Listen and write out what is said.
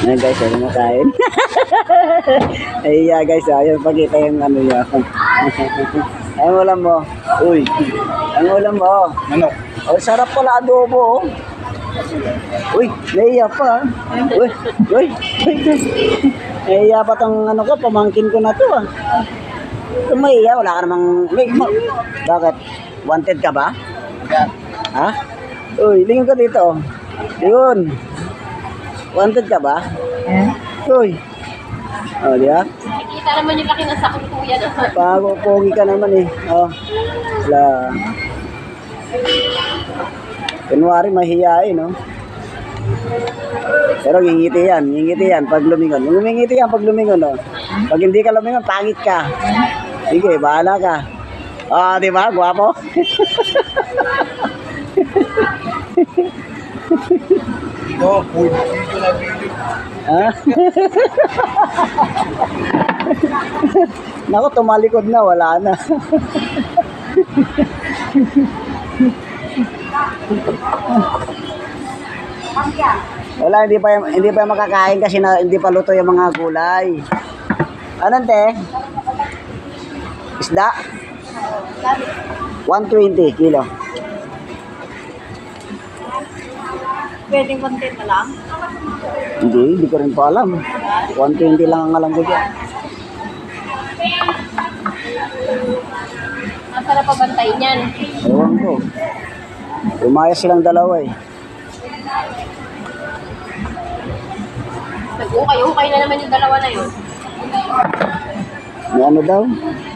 Ayan guys, ano makain? Ay, yeah, guys, ayun, pakita yung ano niya. Ang ulam mo. Uy, ang ulam mo. Manok. Oh, sarap pala adobo, oh. Uy, naiya pa. Uy, uy, uy. Naiya pa tong ano ko, pamangkin ko na to, ah. Tumaiya, wala ka namang... Bakit? Wanted ka ba? Ha? Uy, lingon ka dito, oh. Yun. Wanted ka ba? Uy. Oh, di ba? Nakikita naman yung laki ng sakong kuya naman. Pogi ka naman eh. Oh. Wala. Kunwari mahihiyain, no? Pero ngingiti yan pag lumingon. Ngingiti yan pag lumingon, no? Pag hindi ka lumingon, pangit ka. Sige, bahala ka. Ah, di ba? Gwapo. Ito, food video na video. Ha? Naku, tumalikod na, wala na. Wala, hindi pa makakain kasi hindi pa luto yung mga gulay. Anong te? Isda? 120 kilo. Pwedeng content na lang. Hindi ko rin pa alam. 120 lang ang alam ko dyan. Masarap pa bantay niyan. Ewan ko. Umayos silang dalawa eh. Nag-ukay-ukay na naman yung dalawa na yun. May ano daw?